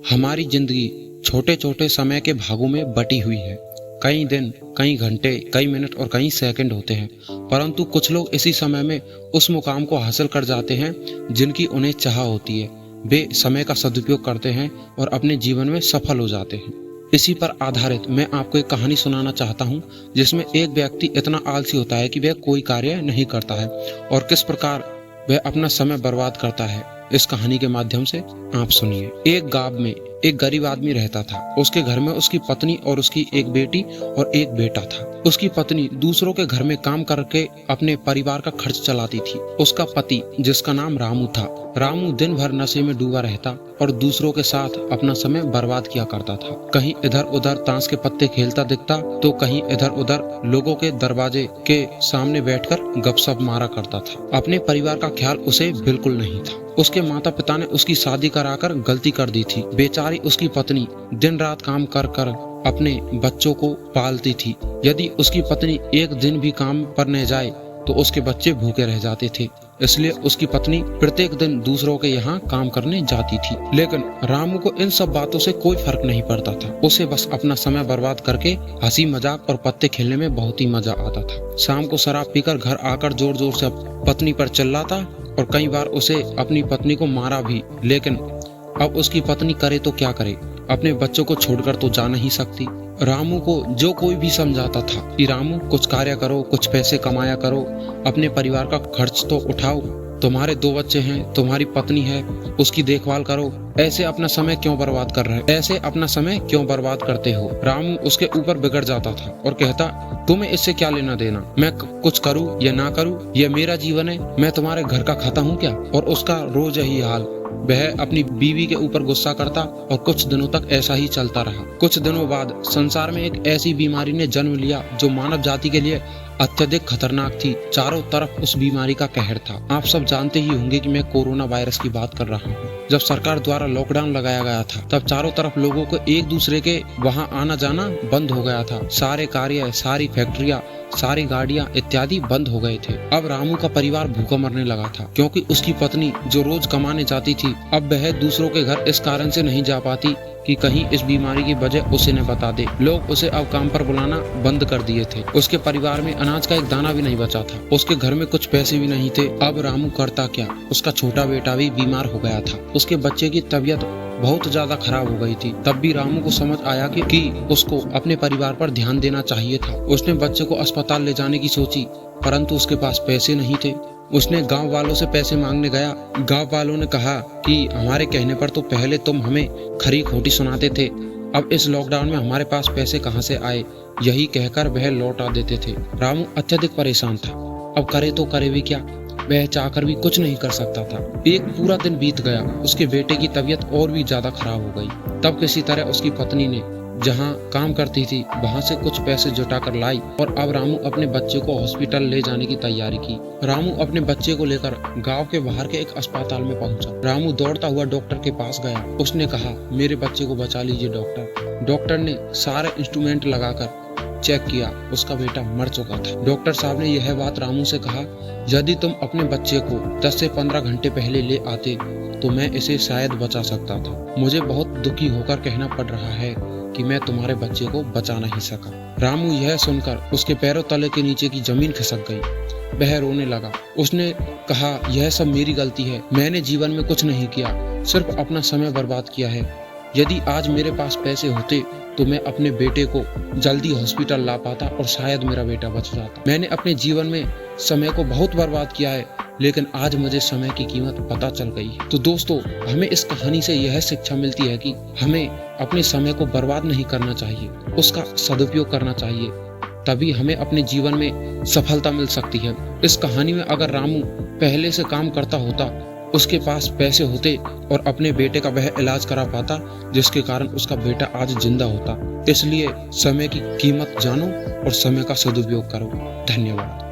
हमारी जिंदगी छोटे छोटे समय के भागों में बटी हुई है। कई दिन, कई घंटे, कई मिनट और कई सेकंड होते हैं, परंतु कुछ लोग इसी समय में उस मुकाम को हासिल कर जाते हैं जिनकी उन्हें चाह होती है। वे समय का सदुपयोग करते हैं और अपने जीवन में सफल हो जाते हैं। इसी पर आधारित मैं आपको एक कहानी सुनाना चाहता हूँ, जिसमें एक व्यक्ति इतना आलसी होता है कि वह कोई कार्य नहीं करता है और किस प्रकार वह अपना समय बर्बाद करता है। इस कहानी के माध्यम से आप सुनिए। एक गांव में एक गरीब आदमी रहता था। उसके घर में उसकी पत्नी और उसकी एक बेटी और एक बेटा था। उसकी पत्नी दूसरों के घर में काम करके अपने परिवार का खर्च चलाती थी। उसका पति, जिसका नाम रामू था, रामू दिन भर नशे में डूबा रहता और दूसरों के साथ अपना समय बर्बाद किया करता था। कहीं इधर उधर ताश के पत्ते खेलता दिखता तो कहीं इधर उधर लोगों के दरवाजे के सामने बैठकर गपशप मारा करता था। अपने परिवार का ख्याल उसे बिल्कुल नहीं था। उसके माता पिता ने उसकी शादी कराकर गलती कर दी थी। बेचारी उसकी पत्नी दिन रात काम कर कर अपने बच्चों को पालती थी। यदि उसकी पत्नी एक दिन भी काम पर न जाए तो उसके बच्चे भूखे रह जाते थे। इसलिए उसकी पत्नी प्रत्येक दिन दूसरों के यहाँ काम करने जाती थी। लेकिन रामू को इन सब बातों से कोई फर्क नहीं पड़ता था। उसे बस अपना समय बर्बाद करके हंसी मजाक और पत्ते खेलने में बहुत ही मजा आता था। शाम को शराब पीकर घर आकर जोर जोर से पत्नी पर चिल्लाता और कई बार उसे अपनी पत्नी को मारा भी। लेकिन अब उसकी पत्नी करे तो क्या करे, अपने बच्चों को छोड़कर तो जा नहीं सकती। रामू को जो कोई भी समझाता था कि रामू कुछ कार्य करो, कुछ पैसे कमाया करो, अपने परिवार का खर्च तो उठाओ, तुम्हारे 2 बच्चे हैं, तुम्हारी पत्नी है, उसकी देखभाल करो, ऐसे अपना समय क्यों बर्बाद कर रहे हो, ऐसे अपना समय क्यों बर्बाद करते हो। रामू उसके ऊपर बिगड़ जाता था और कहता, तुम्हें इससे क्या लेना देना, मैं कुछ करूं या ना करूं, यह मेरा जीवन है, मैं तुम्हारे घर का खाता हूं क्या। और उसका रोज यही हाल। वह अपनी बीवी के ऊपर गुस्सा करता और कुछ दिनों तक ऐसा ही चलता रहा। कुछ दिनों बाद संसार में एक ऐसी बीमारी ने जन्म लिया जो मानव जाति के लिए अत्यधिक खतरनाक थी। चारों तरफ उस बीमारी का कहर था। आप सब जानते ही होंगे कि मैं कोरोना वायरस की बात कर रहा हूँ। जब सरकार द्वारा लॉकडाउन लगाया गया था तब चारों तरफ लोगों को एक दूसरे के वहां आना जाना बंद हो गया था। सारे कार्य, सारी फैक्ट्रियां, सारी गाड़ियां इत्यादि बंद हो गए थे। अब रामू का परिवार भूखा मरने लगा था, क्योंकि उसकी पत्नी जो रोज कमाने जाती थी, अब वह दूसरों के घर इस कारण से नहीं जा पाती कि कहीं इस बीमारी की वजह उसे न बता दे। लोग उसे अब काम पर बुलाना बंद कर दिए थे। उसके परिवार में अनाज का एक दाना भी नहीं बचा था। उसके घर में कुछ पैसे भी नहीं थे। अब रामू करता क्या, उसका छोटा बेटा भी बीमार हो गया था। उसके बच्चे की तबीयत बहुत ज्यादा खराब हो गई थी। तब भी रामू को समझ आया कि उसको अपने परिवार पर ध्यान देना चाहिए था। उसने बच्चे को अस्पताल ले जाने की सोची, परंतु उसके पास पैसे नहीं थे। उसने गांव वालों से पैसे मांगने गया। गांव वालों ने कहा कि हमारे कहने पर तो पहले तुम हमें खरी खोटी सुनाते थे, अब इस लॉकडाउन में हमारे पास पैसे कहां से आए, यही कहकर वह लौटा देते थे। रामू अत्यधिक परेशान था। अब करे तो करे भी क्या, वह चाहकर भी कुछ नहीं कर सकता था। एक पूरा दिन बीत गया। उसके बेटे की तबीयत और भी ज्यादा खराब हो गई। तब किसी तरह उसकी पत्नी ने जहां काम करती थी वहां से कुछ पैसे जुटाकर लाई और अब रामू अपने बच्चे को हॉस्पिटल ले जाने की तैयारी की। रामू अपने बच्चे को लेकर गांव के बाहर के एक अस्पताल में पहुंचा। रामू दौड़ता हुआ डॉक्टर के पास गया। उसने कहा, मेरे बच्चे को बचा लीजिए डॉक्टर। डॉक्टर ने सारे इंस्ट्रूमेंट लगाकर चेक किया, उसका बेटा मर चुका था। डॉक्टर साहब ने यह बात रामू से कहा, यदि तुम अपने बच्चे को 10 से 15 घंटे पहले ले आते तो मैं इसे शायद बचा सकता था। मुझे बहुत दुखी होकर कहना पड़ रहा है कि मैं तुम्हारे बच्चे को बचा नहीं सका। रामू यह सुनकर उसके पैरों तले के नीचे की जमीन खिसक गई। वह रोने लगा। उसने कहा, यह सब मेरी गलती है, मैंने जीवन में कुछ नहीं किया, सिर्फ अपना समय बर्बाद किया है। यदि आज मेरे पास पैसे होते तो मैं अपने बेटे को जल्दी हॉस्पिटल ला पाता और शायद मेरा बेटा बच जाता। मैंने अपने जीवन में समय को बहुत बर्बाद किया है, लेकिन आज मुझे समय की कीमत पता चल गई है। तो दोस्तों, हमें इस कहानी से यह शिक्षा मिलती है कि हमें अपने समय को बर्बाद नहीं करना चाहिए, उसका सदुपयोग करना चाहिए, तभी हमें अपने जीवन में सफलता मिल सकती है। इस कहानी में अगर रामू पहले से काम करता होता, उसके पास पैसे होते और अपने बेटे का वह इलाज करा पाता, जिसके कारण उसका बेटा आज जिंदा होता। इसलिए समय की कीमत जानो और समय का सदुपयोग करो। धन्यवाद।